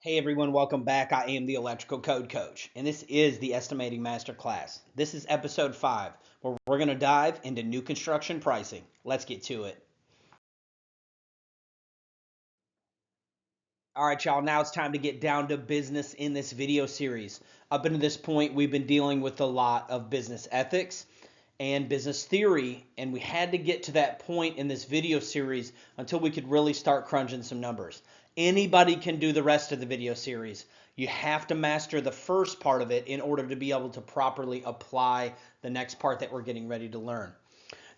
Hey everyone, welcome back. I am the Electrical Code Coach, and this is the Estimating Masterclass. This is episode 5, where we're going to dive into new construction pricing. Let's get to it. All right, y'all, now it's time to get down to business in this video series. Up until this point, we've been dealing with a lot of business ethics and business theory, and we had to get to that point in this video series until we could really start crunching some numbers. Anybody can do the rest of the video series. You have to master the first part of it in order to be able to properly apply the next part that we're getting ready to learn.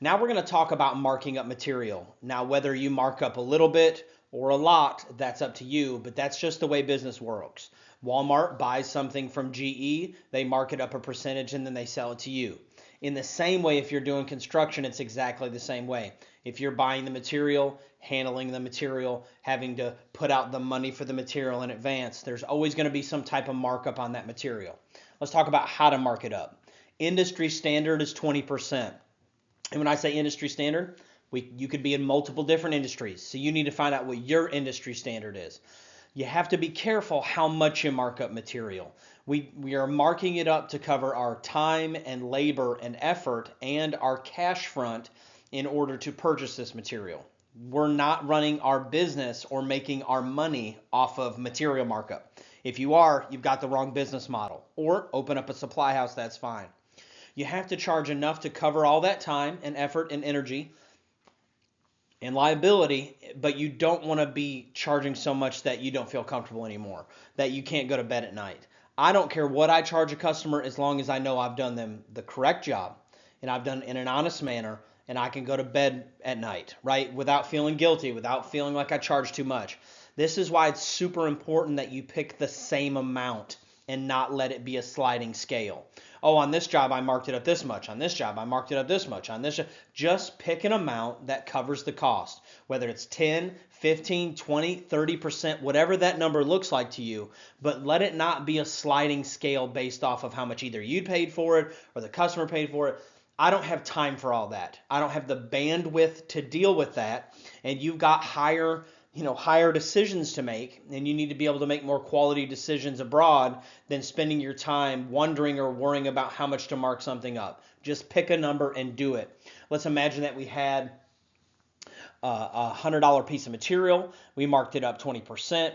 Now we're going to talk about marking up material. Now, whether you mark up a little bit or a lot, that's up to you, but that's just the way business works. Walmart buys something from GE, they mark it up a percentage, and then they sell it to you. In the same way, if you're doing construction, it's exactly the same way. If you're buying the material, handling the material, having to put out the money for the material in advance, there's always going to be some type of markup on that material. Let's talk about how to mark it up. Industry standard is 20%. And when I say industry standard, you could be in multiple different industries. So you need to find out what your industry standard is. You have to be careful how much you mark up material. We are marking it up to cover our time and labor and effort and our cash front in order to purchase this material. We're not running our business or making our money off of material markup. If you are, you've got the wrong business model. Or open up a supply house, that's fine. You have to charge enough to cover all that time and effort and energy and liability, but you don't want to be charging so much that you don't feel comfortable anymore, that you can't go to bed at night. I don't care what I charge a customer as long as I know I've done them the correct job and I've done it in an honest manner and I can go to bed at night, right? Without feeling guilty, without feeling like I charge too much. This is why it's super important that you pick the same amount and not let it be a sliding scale. Oh, on this job I marked it up this much. On this job I marked it up this much. On this, just pick an amount that covers the cost, whether it's 10, 15, 20, 30%, whatever that number looks like to you, but let it not be a sliding scale based off of how much either you paid for it or the customer paid for it. I don't have time for all that. I don't have the bandwidth to deal with that. And you've got higher decisions to make, and you need to be able to make more quality decisions abroad than spending your time wondering or worrying about how much to mark something up. Just pick a number and do it. Let's imagine that we had a $100 piece of material. We marked it up 20%,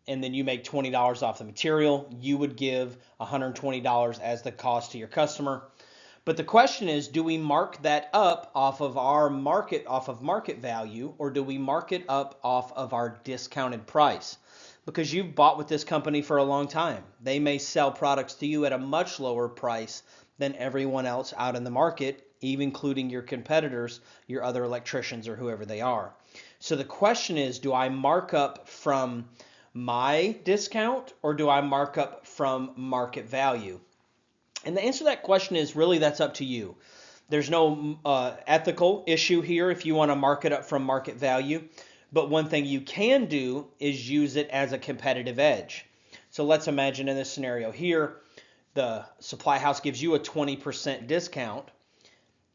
and then you make $20 off the material. You would give $120 as the cost to your customer. But the question is, do we mark that up off of market value, or do we mark it up off of our discounted price? Because you've bought with this company for a long time. They may sell products to you at a much lower price than everyone else out in the market, even including your competitors, your other electricians, or whoever they are. So the question is, do I mark up from my discount, or do I mark up from market value? And the answer to that question is really that's up to you. There's no ethical issue here if you want to mark it up from market value. But one thing you can do is use it as a competitive edge. So let's imagine in this scenario here, the supply house gives you a 20% discount.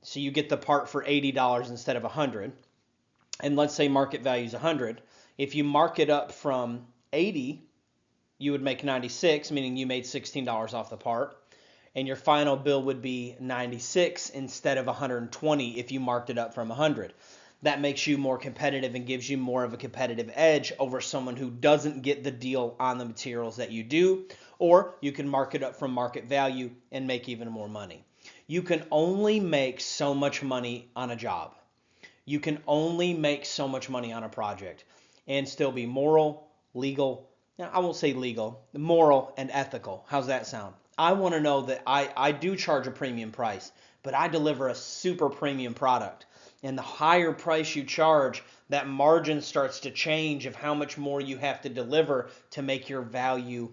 So you get the part for $80 instead of $100. And let's say market value is $100. If you mark it up from $80, you would make $96, meaning you made $16 off the part. And your final bill would be $96 instead of $120 if you marked it up from $100. That makes you more competitive and gives you more of a competitive edge over someone who doesn't get the deal on the materials that you do. Or you can mark it up from market value and make even more money. You can only make so much money on a job. You can only make so much money on a project and still be moral, legal. I won't say legal, moral and ethical. How's that sound? I want to know that I do charge a premium price, but I deliver a super premium product. And the higher price you charge, that margin starts to change of how much more you have to deliver to make your value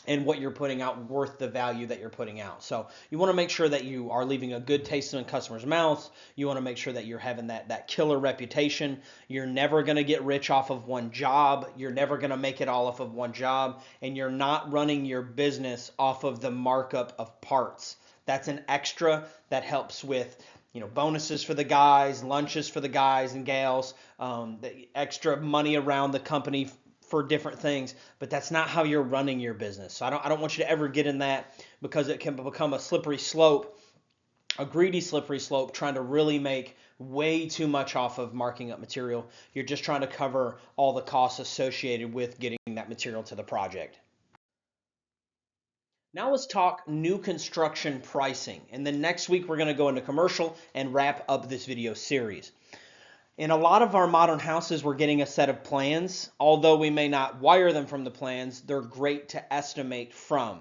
and what you're putting out worth the value that you're putting out. So you want to make sure that you are leaving a good taste in customers' mouths. You want to make sure that you're having that killer reputation. You're never going to get rich off of one job. You're never going to make it all off of one job. And you're not running your business off of the markup of parts. That's an extra that helps with bonuses for the guys, lunches for the guys and gals, the extra money around the company for different things, but that's not how you're running your business. So I don't want you to ever get in that, because it can become a slippery slope, a greedy slippery slope, trying to really make way too much off of marking up material. You're just trying to cover all the costs associated with getting that material to the project. Now let's talk new construction pricing. And then next week we're going to go into commercial and wrap up this video series. In a lot of our modern houses, we're getting a set of plans. Although we may not wire them from the plans, they're great to estimate from.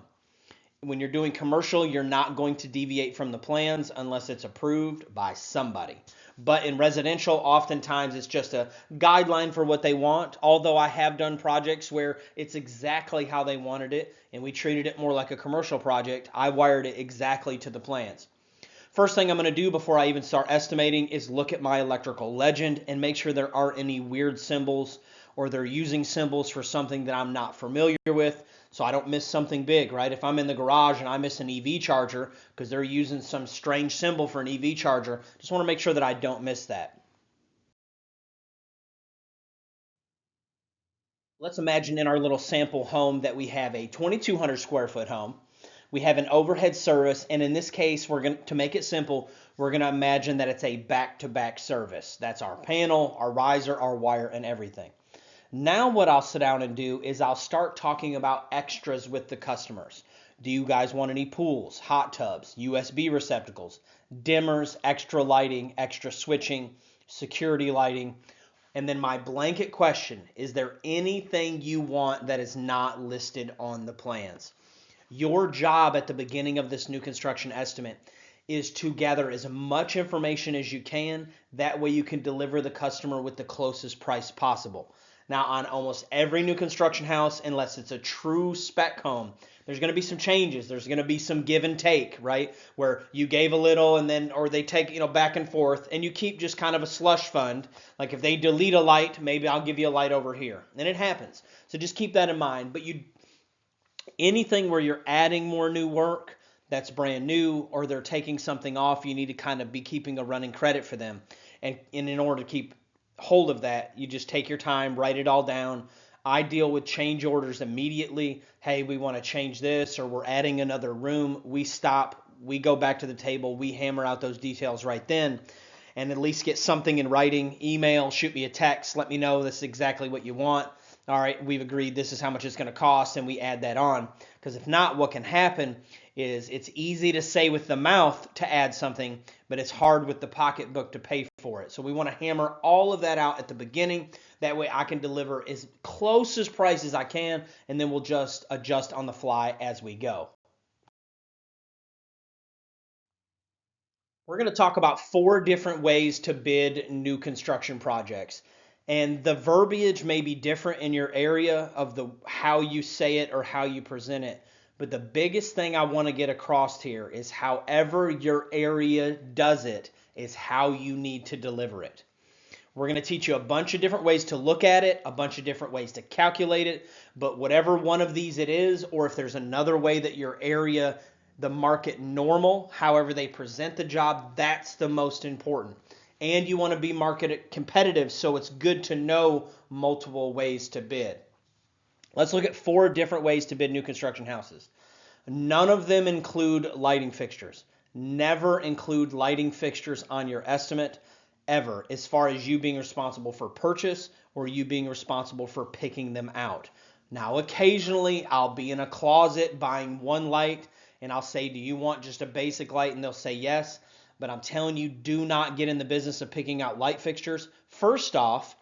When you're doing commercial, you're not going to deviate from the plans unless it's approved by somebody. But in residential, oftentimes it's just a guideline for what they want. Although I have done projects where it's exactly how they wanted it, and we treated it more like a commercial project. I wired it exactly to the plans. First thing I'm going to do before I even start estimating is look at my electrical legend and make sure there aren't any weird symbols, or they're using symbols for something that I'm not familiar with, so I don't miss something big, right? If I'm in the garage and I miss an EV charger because they're using some strange symbol for an EV charger, just want to make sure that I don't miss that. Let's imagine in our little sample home that we have a 2,200 square foot home. We have an overhead service, and in this case, to make it simple, we're going to imagine that it's a back-to-back service. That's our panel, our riser, our wire, and everything. Now what I'll sit down and do is I'll start talking about extras with the customers. Do you guys want any pools, hot tubs, USB receptacles, dimmers, extra lighting, extra switching, security lighting? And then my blanket question, is there anything you want that is not listed on the plans? Your job at the beginning of this new construction estimate is to gather as much information as you can. That way you can deliver the customer with the closest price possible. Now, on almost every new construction house, unless it's a true spec home, there's going to be some changes. There's going to be some give and take, right? Where you gave a little and then, or they take, back and forth, and you keep just kind of a slush fund. Like if they delete a light, maybe I'll give you a light over here. And it happens. So just keep that in mind. But anything where you're adding more new work that's brand new, or they're taking something off, you need to kind of be keeping a running credit for them. And in order to keep hold of that, you just take your time, write it all down. I deal with change orders immediately. Hey, we want to change this, or we're adding another room. We stop, we go back to the table, we hammer out those details right then, and at least get something in writing. Email, shoot me a text, let me know this is exactly what you want. All right, we've agreed this is how much it's going to cost, and we add that on. Because if not, what can happen is it's easy to say with the mouth to add something, but it's hard with the pocketbook to pay for it. So we want to hammer all of that out at the beginning. That way I can deliver as close as price as I can, and then we'll just adjust on the fly as we go. We're going to talk about 4 different ways to bid new construction projects. And the verbiage may be different in your area of how you say it or how you present it. But the biggest thing I want to get across here is however your area does it is how you need to deliver it. We're going to teach you a bunch of different ways to look at it, a bunch of different ways to calculate it. But whatever one of these it is, or if there's another way that your area, the market normal, however they present the job, that's the most important. And you want to be market competitive, so it's good to know multiple ways to bid. Let's look at 4 different ways to bid new construction houses. None of them include lighting fixtures. Never include lighting fixtures on your estimate, ever, as far as you being responsible for purchase or you being responsible for picking them out. Now, occasionally, I'll be in a closet buying one light, and I'll say, do you want just a basic light? And they'll say yes. But I'm telling you, do not get in the business of picking out light fixtures. First off,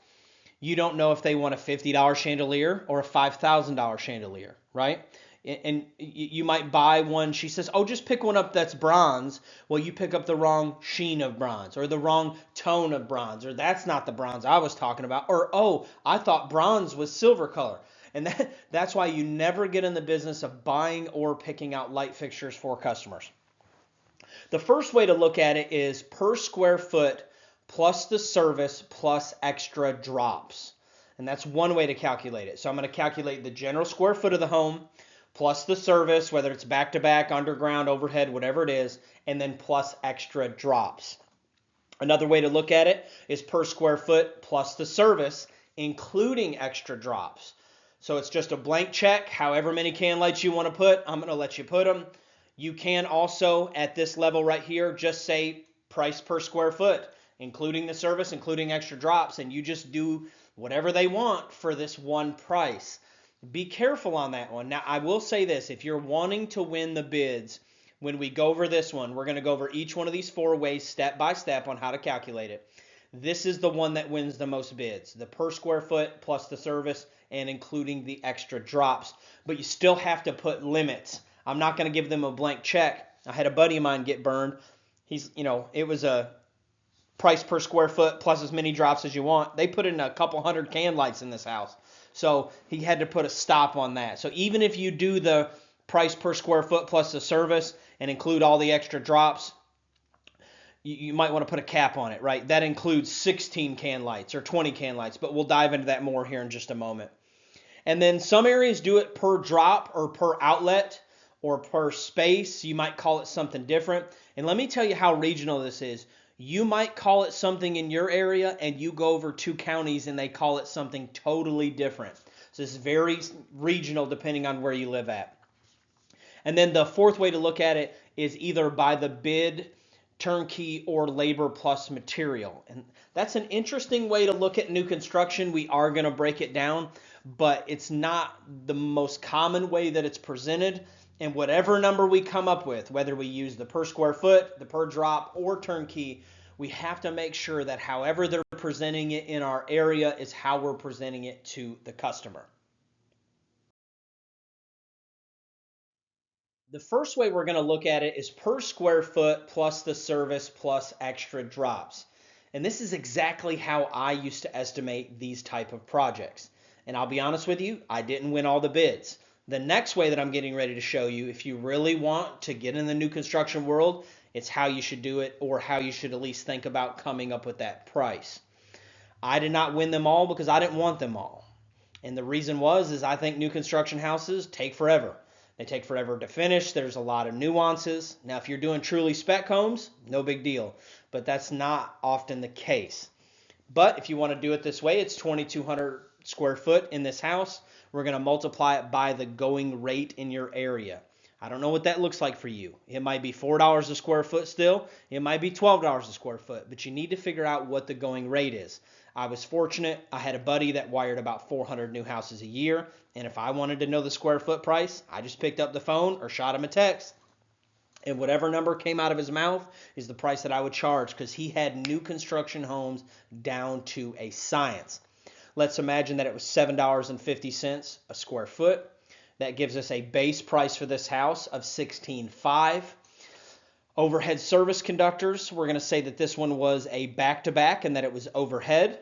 you don't know if they want a $50 chandelier or a $5,000 chandelier, right? And you might buy one. She says, oh, just pick one up that's bronze. Well, you pick up the wrong sheen of bronze, or the wrong tone of bronze, or that's not the bronze I was talking about. Or, oh, I thought bronze was silver color. And that's why you never get in the business of buying or picking out light fixtures for customers. The first way to look at it is per square foot plus the service plus extra drops. And that's one way to calculate it. So I'm going to calculate the general square foot of the home plus the service, whether it's back-to-back, underground, overhead, whatever it is, and then plus extra drops. Another way to look at it is per square foot plus the service, including extra drops. So it's just a blank check. However many can lights you want to put, I'm going to let you put them. You can also, at this level right here, just say price per square foot, including the service, including extra drops, and you just do whatever they want for this one price. Be careful on that one. Now, I will say this. If you're wanting to win the bids, when we go over this one, we're going to go over each one of these 4 ways step by step on how to calculate it. This is the one that wins the most bids, the per square foot plus the service and including the extra drops. But you still have to put limits. I'm not going to give them a blank check. I had a buddy of mine get burned. It was a price per square foot plus as many drops as you want. They put in a couple hundred can lights in this house. So he had to put a stop on that. So even if you do the price per square foot plus the service and include all the extra drops, you might want to put a cap on it, right? That includes 16 can lights or 20 can lights, but we'll dive into that more here in just a moment. And then some areas do it per drop or per outlet or per space. You might call it something different. And let me tell you how regional this is. You might call it something in your area and you go over 2 counties and they call it something totally different. So it's very regional depending on where you live at. And then the 4th way to look at it is either by the bid, turnkey, or labor plus material. And that's an interesting way to look at new construction. We are going to break it down, but it's not the most common way that it's presented. And whatever number we come up with, whether we use the per square foot, the per drop, or turnkey, we have to make sure that however they're presenting it in our area is how we're presenting it to the customer. The first way we're going to look at it is per square foot plus the service plus extra drops. And this is exactly how I used to estimate these type of projects. And I'll be honest with you, I didn't win all the bids. The next way that I'm getting ready to show you, if you really want to get in the new construction world, it's how you should do it or how you should at least think about coming up with that price. I did not win them all because I didn't want them all. And the reason is I think new construction houses take forever. They take forever to finish. There's a lot of nuances. Now, if you're doing truly spec homes, no big deal. But that's not often the case. But if you want to do it this way, it's 2,200 square foot in this house. We're going to multiply it by the going rate in your area. I don't know what that looks like for you. It might be $4 a square foot still. It might be $12 a square foot. But you need to figure out what the going rate is. I was fortunate. I had a buddy that wired about 400 new houses a year. And if I wanted to know the square foot price, I just picked up the phone or shot him a text. And whatever number came out of his mouth is the price that I would charge because he had new construction homes down to a science. Let's imagine that it was $7.50 a square foot. That gives us a base price for this house of $16,500. Overhead service conductors, we're going to say that this one was a back-to-back and that it was overhead.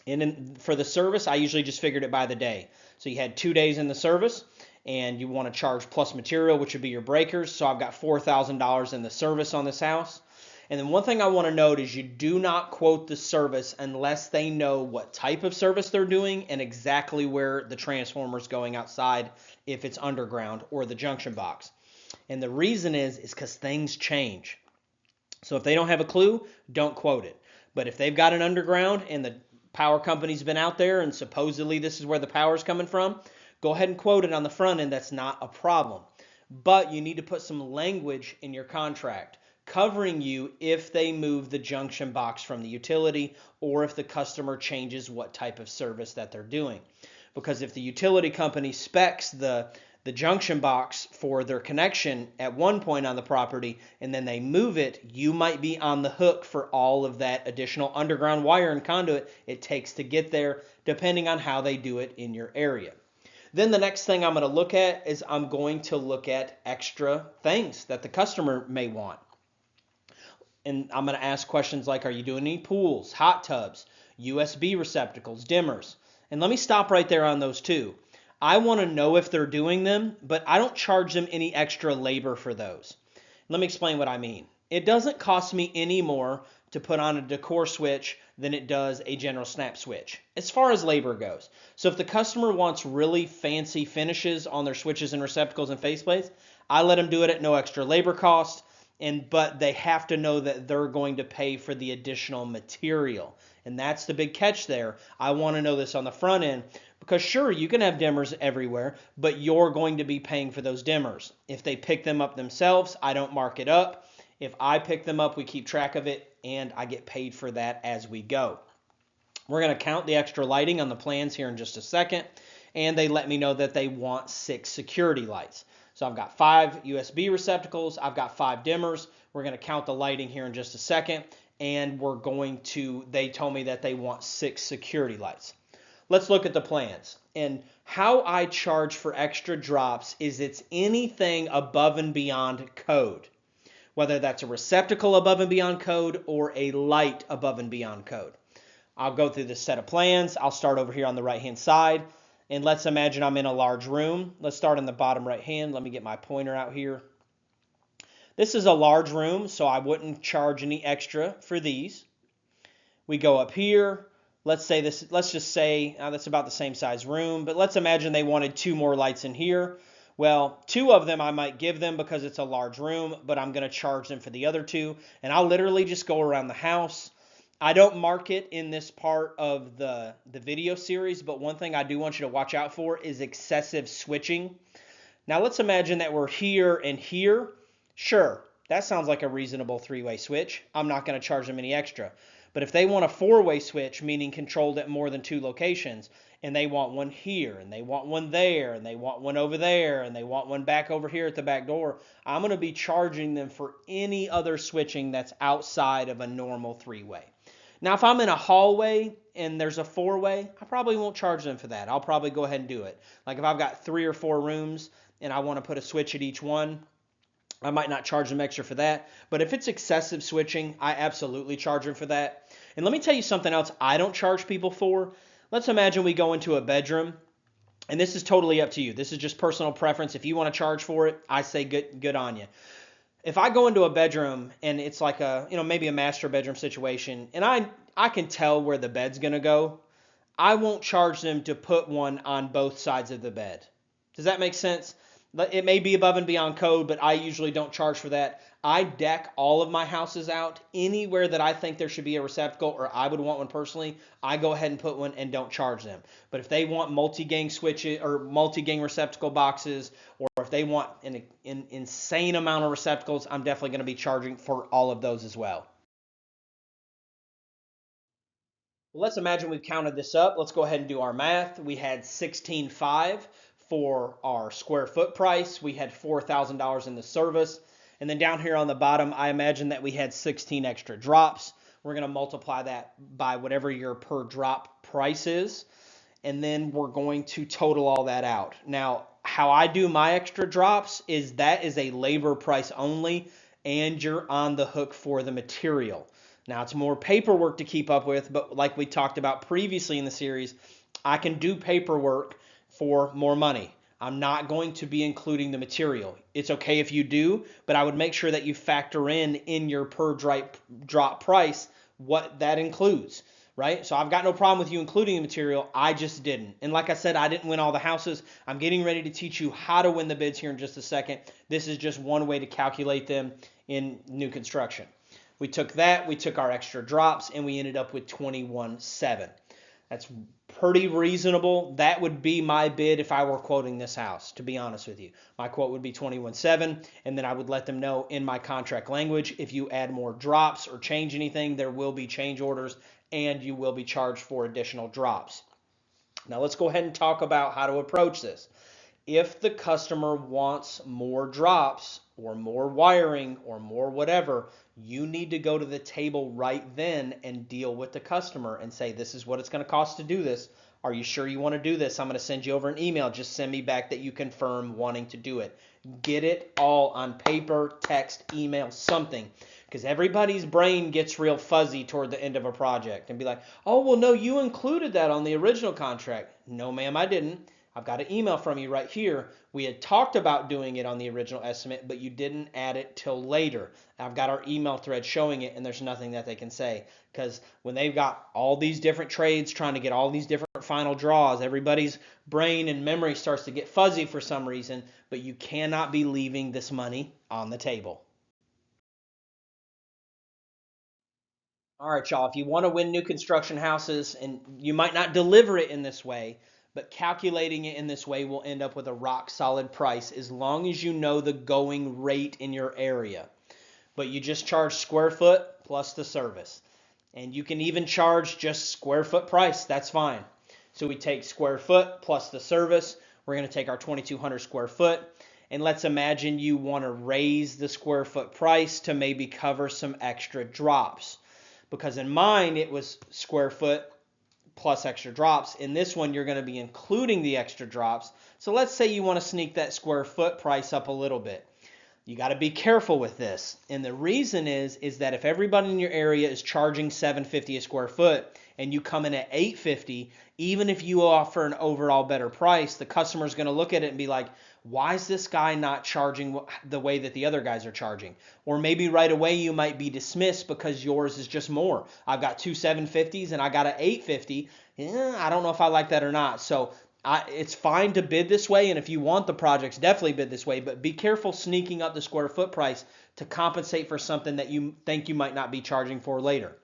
And for the service, I usually just figured it by the day. So you had 2 days in the service, and you want to charge plus material, which would be your breakers. So I've got $4,000 in the service on this house. And then one thing I want to note is you do not quote the service unless they know what type of service they're doing and exactly where the transformer is going outside, if it's underground or the junction box. And the reason is because things change. So if they don't have a clue, don't quote it. But if they've got an underground and the power company's been out there and supposedly this is where the power is coming from, go ahead and quote it on the front end. That's not a problem. But you need to put some language in your contract covering you if they move the junction box from the utility or if the customer changes what type of service that they're doing. Because if the utility company specs the junction box for their connection at one point on the property and then they move it, you might be on the hook for all of that additional underground wire and conduit it takes to get there, depending on how they do it in your area. Then the next thing I'm going to look at is I'm going to look at extra things that the customer may want. And I'm going to ask questions like, are you doing any pools, hot tubs, USB receptacles, dimmers? And let me stop right there on those two. I want to know if they're doing them, but I don't charge them any extra labor for those. Let me explain what I mean. It doesn't cost me any more to put on a decor switch than it does a general snap switch, as far as labor goes. So if the customer wants really fancy finishes on their switches and receptacles and faceplates, I let them do it at no extra labor cost. But they have to know that they're going to pay for the additional material. And that's the big catch there. I want to know this on the front end Because sure, you can have dimmers everywhere, but you're going to be paying for those dimmers. If they pick them up themselves, I don't mark it up. If I pick them up, we keep track of it, and I get paid for that as we go. We're going to count the extra lighting on the plans here in just a second, and they let me know that they want 6 security lights. So I've got 5 USB receptacles, I've got 5 dimmers. We're going to count the lighting here in just a second, and they told me that they want 6 security lights. Let's look at the plans. And how I charge for extra drops is it's anything above and beyond code, whether that's a receptacle above and beyond code or a light above and beyond code. I'll go through this set of plans. I'll start over here on the right-hand side. And let's imagine I'm in a large room. Let's start on the bottom right hand. Let me get my pointer out here. This is a large room, so I wouldn't charge any extra for these. We go up here. Let's just say that's about the same size room, but let's imagine they wanted 2 more lights in here. Well, 2 of them I might give them because it's a large room, but I'm going to charge them for the other 2, and I'll literally just go around the house. I don't mark it in this part of the video series, but one thing I do want you to watch out for is excessive switching. Now let's imagine that we're here and here. Sure, that sounds like a reasonable 3-way switch. I'm not going to charge them any extra. But if they want a 4-way switch, meaning controlled at more than 2 locations, and they want one here, and they want one there, and they want one over there, and they want one back over here at the back door, I'm going to be charging them for any other switching that's outside of a normal 3-way. Now, if I'm in a hallway and there's a 4-way, I probably won't charge them for that. I'll probably go ahead and do it. Like if I've got 3 or 4 rooms and I want to put a switch at each one, I might not charge them extra for that. But if it's excessive switching, I absolutely charge them for that. And let me tell you something else I don't charge people for. Let's imagine we go into a bedroom, and this is totally up to you. This is just personal preference. If you want to charge for it, I say good on you. If I go into a bedroom and it's like maybe a master bedroom situation, and I can tell where the bed's going to go, I won't charge them to put one on both sides of the bed. Does that make sense? It may be above and beyond code, but I usually don't charge for that. I deck all of my houses out. Anywhere that I think there should be a receptacle or I would want one personally, I go ahead and put one and don't charge them. But if they want multi-gang switches or multi-gang receptacle boxes, or if they want an insane amount of receptacles, I'm definitely going to be charging for all of those as well. Let's imagine we've counted this up. Let's go ahead and do our math. We had $16,500 for our square foot price. We had $4,000 in the service. And then down here on the bottom, I imagine that we had 16 extra drops. We're going to multiply that by whatever your per drop price is. And then we're going to total all that out. Now, how I do my extra drops is that is a labor price only, and you're on the hook for the material. Now, it's more paperwork to keep up with, but like we talked about previously in the series, I can do paperwork for more money. I'm not going to be including the material. It's okay if you do, but I would make sure that you factor in your per drop price what that includes, right? So I've got no problem with you including the material. I just didn't. And like I said, I didn't win all the houses. I'm getting ready to teach you how to win the bids here in just a second. This is just one way to calculate them in new construction. We took our extra drops, and we ended up with $21,700. That's pretty reasonable. That would be my bid if I were quoting this house, to be honest with you. My quote would be $21,700, and then I would let them know in my contract language, if you add more drops or change anything, there will be change orders, and you will be charged for additional drops. Now let's go ahead and talk about how to approach this. If the customer wants more drops or more wiring or more whatever, you need to go to the table right then and deal with the customer and say, this is what it's going to cost to do this. Are you sure you want to do this? I'm going to send you over an email. Just send me back that you confirm wanting to do it. Get it all on paper, text, email, something. Because everybody's brain gets real fuzzy toward the end of a project and be like, oh, well, no, you included that on the original contract. No, ma'am, I didn't. I've got an email from you right here. We had talked about doing it on the original estimate, but you didn't add it till later. I've got our email thread showing it, and there's nothing that they can say. Because when they've got all these different trades trying to get all these different final draws, everybody's brain and memory starts to get fuzzy for some reason, but you cannot be leaving this money on the table. All right, y'all, if you want to win new construction houses, and you might not deliver it in this way, But calculating it in this way will end up with a rock solid price as long as you know the going rate in your area. But you just charge square foot plus the service. And you can even charge just square foot price. That's fine. So we take square foot plus the service. We're going to take our 2,200 square foot. And let's imagine you want to raise the square foot price to maybe cover some extra drops. Because in mine, it was square foot plus extra drops. In this one, you're going to be including the extra drops. So let's say you want to sneak that square foot price up a little bit. You got to be careful with this. And the reason is that if everybody in your area is charging $750 a square foot and you come in at $850, even if you offer an overall better price, the customer's going to look at it and be like, why is this guy not charging the way that the other guys are charging? Or maybe right away you might be dismissed because yours is just more. I've got two 750s and I got an 850. I don't know if I like that or not. So it's fine to bid this way, and if you want the projects, definitely bid this way, but be careful sneaking up the square foot price to compensate for something that you think you might not be charging for later.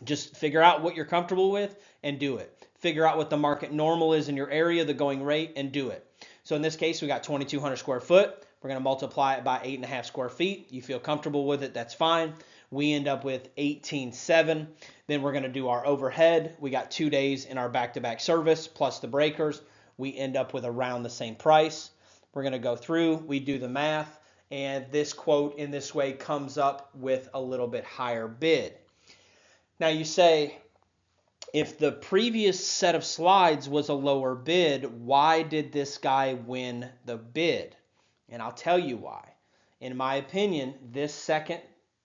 Just figure out what you're comfortable with and do it. Figure out what the market normal is in your area, the going rate, and do it. So in this case, we got 2,200 square foot. We're going to multiply it by 8.5 square feet. You feel comfortable with it, that's fine. We end up with 18.7. Then we're going to do our overhead. We got 2 days in our back-to-back service plus the breakers. We end up with around the same price. We're going to go through, we do the math, and this quote in this way comes up with a little bit higher bid. Now you say, if the previous set of slides was a lower bid, why did this guy win the bid? And I'll tell you why. In my opinion, this second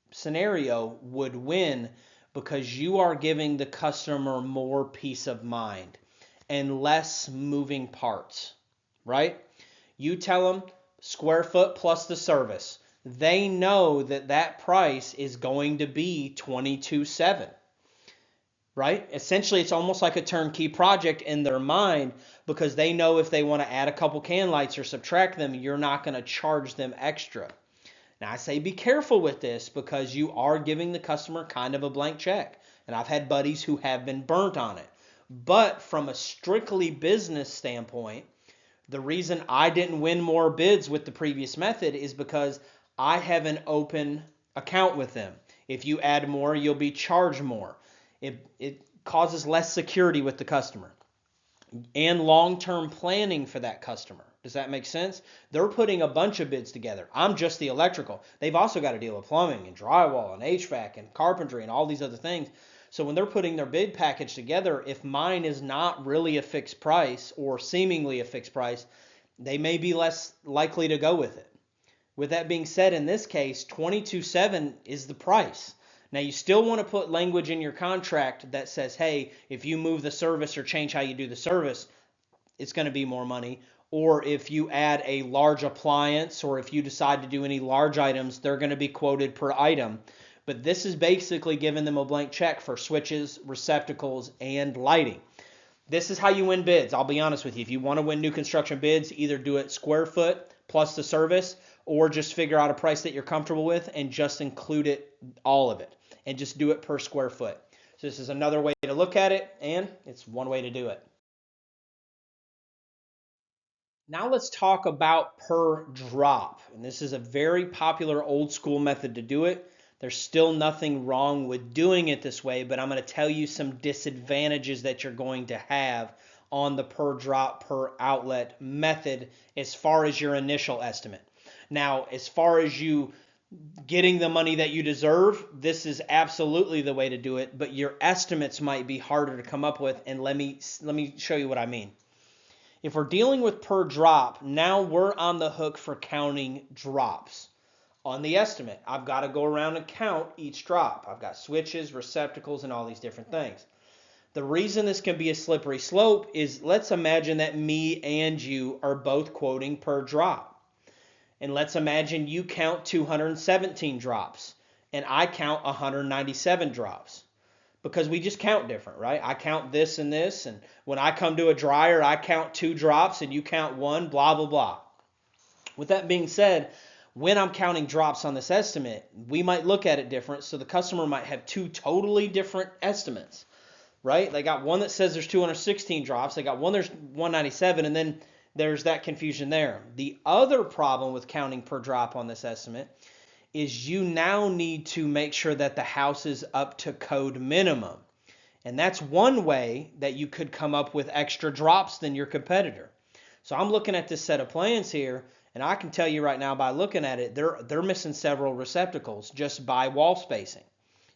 scenario would win because you are giving the customer more peace of mind and less moving parts, right? You tell them square foot plus the service. They know that that price is going to be $22.7. Right? Essentially, it's almost like a turnkey project in their mind because they know if they want to add a couple can lights or subtract them, you're not going to charge them extra. Now, I say be careful with this because you are giving the customer kind of a blank check. And I've had buddies who have been burnt on it. But from a strictly business standpoint, the reason I didn't win more bids with the previous method is because I have an open account with them. If you add more, you'll be charged more. It causes less security with the customer and long-term planning for that customer. Does that make sense? They're putting a bunch of bids together. I'm just the electrical. They've also got to deal with plumbing and drywall and HVAC and carpentry and all these other things. So when they're putting their bid package together, if mine is not really a fixed price or seemingly a fixed price, they may be less likely to go with it. With that being said, in this case, $22.7 is the price. Now, you still want to put language in your contract that says, hey, if you move the service or change how you do the service, it's going to be more money. Or if you add a large appliance or if you decide to do any large items, they're going to be quoted per item. But this is basically giving them a blank check for switches, receptacles, and lighting. This is how you win bids. I'll be honest with you. If you want to win new construction bids, either do it square foot plus the service or just figure out a price that you're comfortable with and just include it, all of it, and just do it per square foot. So this is another way to look at it, and it's one way to do it. Now let's talk about per drop. And this is a very popular old school method to do it. There's still nothing wrong with doing it this way, but I'm going to tell you some disadvantages that you're going to have on the per drop per outlet method as far as your initial estimate. Now, as far as you getting the money that you deserve, this is absolutely the way to do it, but your estimates might be harder to come up with, and let me show you what I mean. If we're dealing with per drop, now we're on the hook for counting drops. On the estimate, I've got to go around and count each drop. I've got switches, receptacles, and all these different things. The reason this can be a slippery slope is, let's imagine that me and you are both quoting per drop. And let's imagine you count 217 drops and I count 197 drops. Because we just count different, right? I count this and this, and when I come to a dryer, I count 2 drops and you count 1, blah, blah, blah. With that being said, when I'm counting drops on this estimate, we might look at it different, so the customer might have 2 totally different estimates. right? They got one that says there's 216 drops. They got one there's 197, and then there's that confusion there. The other problem with counting per drop on this estimate is you now need to make sure that the house is up to code minimum. And that's one way that you could come up with extra drops than your competitor. So I'm looking at this set of plans here, and I can tell you right now by looking at it, they're missing several receptacles just by wall spacing.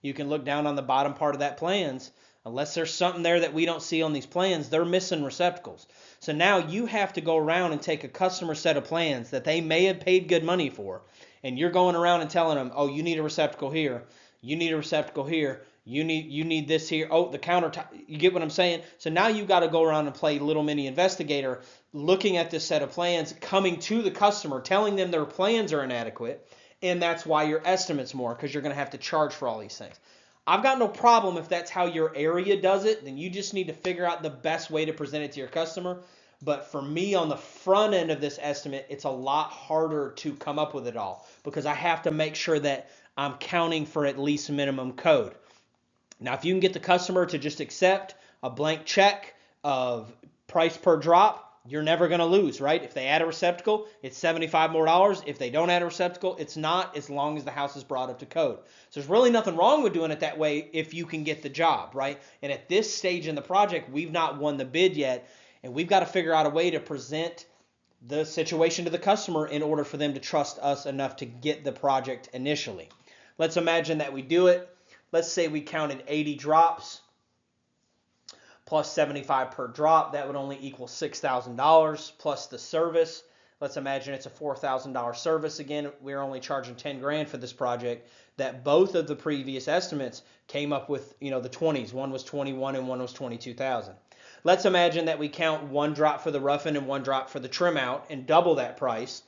You can look down on the bottom part of that plans. Unless there's something there that we don't see on these plans, they're missing receptacles. So now you have to go around and take a customer set of plans that they may have paid good money for, and you're going around and telling them, oh, you need a receptacle here, you need a receptacle here, you need this here, oh, the countertop. You get what I'm saying? So now you got to go around and play little mini investigator, looking at this set of plans, coming to the customer, telling them their plans are inadequate, and that's why your estimate's more, because you're going to have to charge for all these things. I've got no problem if that's how your area does it, then you just need to figure out the best way to present it to your customer. But for me, on the front end of this estimate, it's a lot harder to come up with it all because I have to make sure that I'm counting for at least minimum code. Now, if you can get the customer to just accept a blank check of price per drop, you're never going to lose, right? If they add a receptacle, it's $75 more. If they don't add a receptacle, it's not, as long as the house is brought up to code. So there's really nothing wrong with doing it that way if you can get the job, right? And at this stage in the project, we've not won the bid yet, and we've got to figure out a way to present the situation to the customer in order for them to trust us enough to get the project initially. Let's imagine that we do it. Let's say we counted 80 drops plus 75 per drop. That would only equal $6,000 plus the service. Let's imagine it's a $4,000 service. Again, we're only charging 10 grand for this project. That both of the previous estimates came up with, the 20s. One was 21 and one was 22,000. Let's imagine that we count one drop for the rough-in and one drop for the trim out and double that price.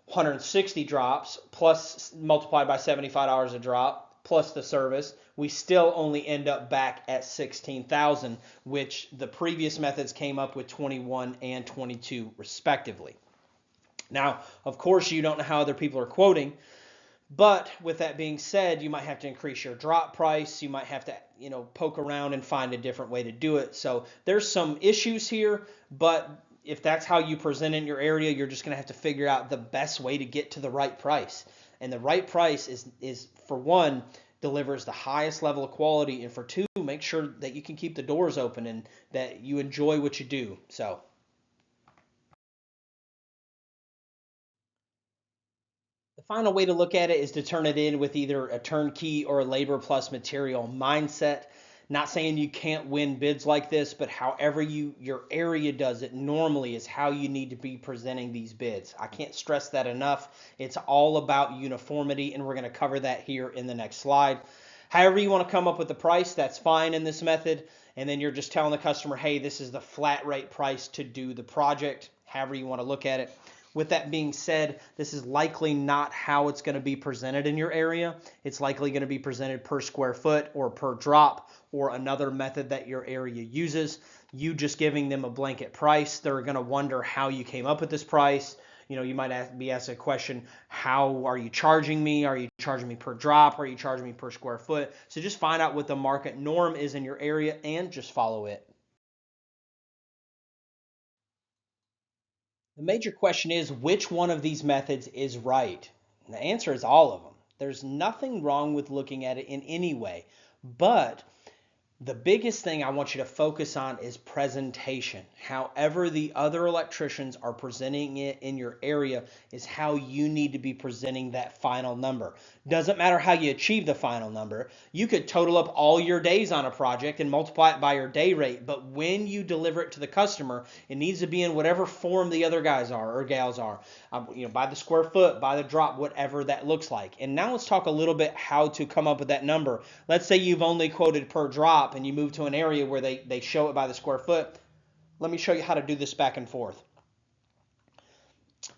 160 drops plus multiplied by $75 a drop plus the service, we still only end up back at 16,000, which the previous methods came up with 21 and 22 respectively. Now, of course, you don't know how other people are quoting, but with that being said, you might have to increase your drop price. You might have to, poke around and find a different way to do it. So there's some issues here, but if that's how you present in your area, you're just going to have to figure out the best way to get to the right price. And the right price is for one, delivers the highest level of quality, and for two, make sure that you can keep the doors open and that you enjoy what you do. So the final way to look at it is to turn it in with either a turnkey or a labor plus material mindset. Not saying you can't win bids like this, but however your area does it normally is how you need to be presenting these bids. I can't stress that enough. It's all about uniformity, and we're going to cover that here in the next slide. However you want to come up with the price, that's fine in this method. And then you're just telling the customer, hey, this is the flat rate price to do the project, however you want to look at it. With that being said, this is likely not how it's going to be presented in your area. It's likely going to be presented per square foot or per drop or another method that your area uses. You just giving them a blanket price, they're going to wonder how you came up with this price. You might be asked a question, how are you charging me? Are you charging me per drop? Are you charging me per square foot? So just find out what the market norm is in your area and just follow it. The major question is, which one of these methods is right? And the answer is all of them. There's nothing wrong with looking at it in any way, but the biggest thing I want you to focus on is presentation. However the other electricians are presenting it in your area is how you need to be presenting that final number. Doesn't matter how you achieve the final number. You could total up all your days on a project and multiply it by your day rate, but when you deliver it to the customer, it needs to be in whatever form the other guys are or gals are. By the square foot, by the drop, whatever that looks like. And now let's talk a little bit how to come up with that number. Let's say you've only quoted per drop and you move to an area where they show it by the square foot. Let me show you how to do this back and forth.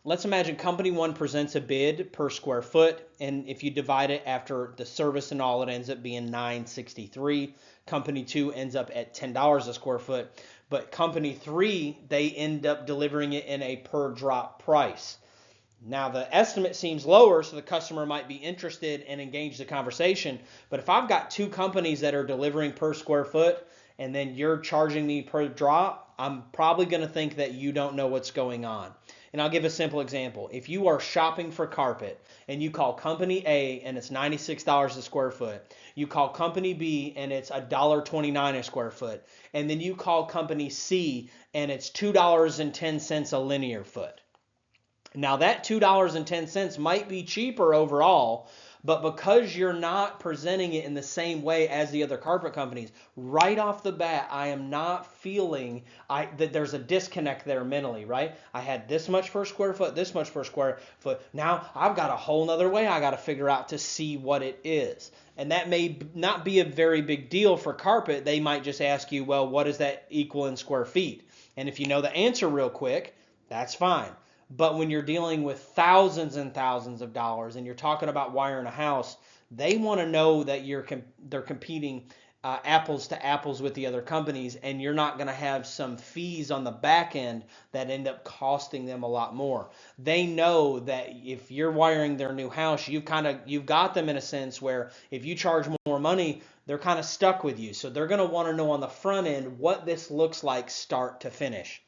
Let's imagine company one presents a bid per square foot, and if you divide it after the service and all, it ends up being $9.63. Company two ends up at $10 a square foot, but company three, they end up delivering it in a per drop price. Now the estimate seems lower, so the customer might be interested and engage the conversation. But if I've got two companies that are delivering per square foot and then you're charging me per drop, I'm probably going to think that you don't know what's going on. And I'll give a simple example. If you are shopping for carpet and you call company A and it's $96 a square foot, you call company B and it's $1.29 a square foot, and then you call company C and it's $2.10 a linear foot. Now that $2.10 might be cheaper overall, but because you're not presenting it in the same way as the other carpet companies, right off the bat, I am not feeling that there's a disconnect there mentally, right? I had this much per square foot, this much per square foot. Now I've got a whole nother way I got to figure out to see what it is. And that may not be a very big deal for carpet. They might just ask you, well, what does that equal in square feet? And if you know the answer real quick, that's fine. But when you're dealing with thousands and thousands of dollars and you're talking about wiring a house, they want to know that they're competing apples to apples with the other companies, and you're not going to have some fees on the back end that end up costing them a lot more. They know that if you're wiring their new house, you've got them in a sense where if you charge more money, they're kind of stuck with you. So they're going to want to know on the front end what this looks like start to finish.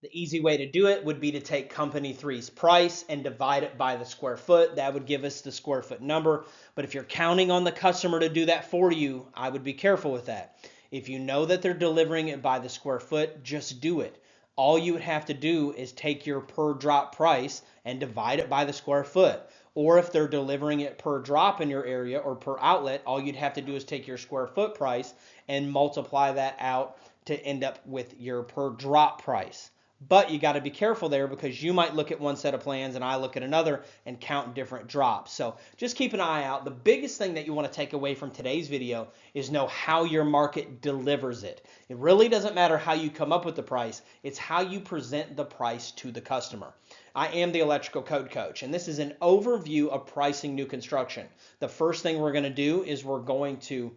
The easy way to do it would be to take company three's price and divide it by the square foot. That would give us the square foot number. But if you're counting on the customer to do that for you, I would be careful with that. If you know that they're delivering it by the square foot, just do it. All you would have to do is take your per drop price and divide it by the square foot. Or if they're delivering it per drop in your area or per outlet, all you'd have to do is take your square foot price and multiply that out to end up with your per drop price. But you got to be careful there because you might look at one set of plans and I look at another and count different drops. So just keep an eye out. The biggest thing that you want to take away from today's video is know how your market delivers it. It really doesn't matter how you come up with the price. It's how you present the price to the customer. I am the electrical code coach, and this is an overview of pricing new construction. The first thing we're going to do is we're going to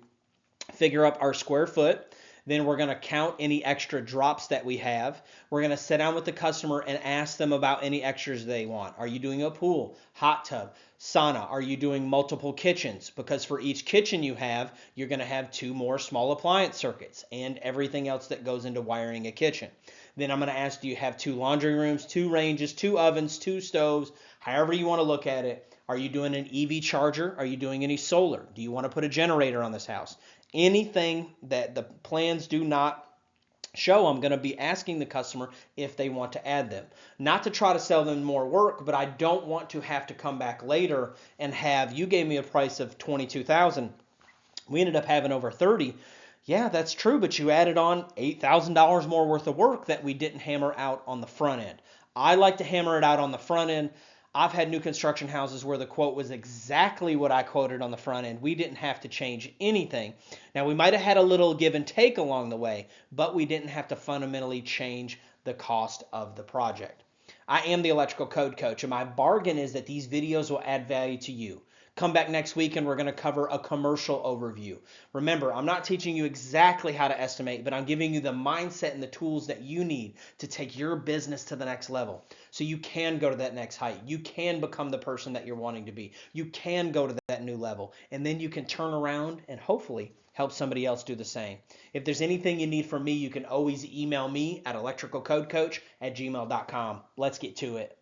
figure up our square foot. Then we're going to count any extra drops that we have. We're going to sit down with the customer and ask them about any extras they want. Are you doing a pool, hot tub, sauna? Are you doing multiple kitchens? Because for each kitchen you have, you're going to have 2 more small appliance circuits and everything else that goes into wiring a kitchen. Then I'm going to ask, do you have 2 laundry rooms, 2 ranges, 2 ovens, 2 stoves, however you want to look at it. Are you doing an EV charger? Are you doing any solar? Do you want to put a generator on this house? Anything that the plans do not show, I'm going to be asking the customer if they want to add them. Not to try to sell them more work, but I don't want to have to come back later and have, you gave me a price of $22,000. We ended up having over 30. Yeah, that's true, but you added on $8,000 more worth of work that we didn't hammer out on the front end. I like to hammer it out on the front end. I've had new construction houses where the quote was exactly what I quoted on the front end. We didn't have to change anything. Now, we might have had a little give and take along the way, but we didn't have to fundamentally change the cost of the project. I am the electrical code coach, and my bargain is that these videos will add value to you. Come back next week and we're going to cover a commercial overview. Remember, I'm not teaching you exactly how to estimate, but I'm giving you the mindset and the tools that you need to take your business to the next level. So you can go to that next height. You can become the person that you're wanting to be. You can go to that new level. And then you can turn around and hopefully help somebody else do the same. If there's anything you need from me, you can always email me at electricalcodecoach@gmail.com. Let's get to it.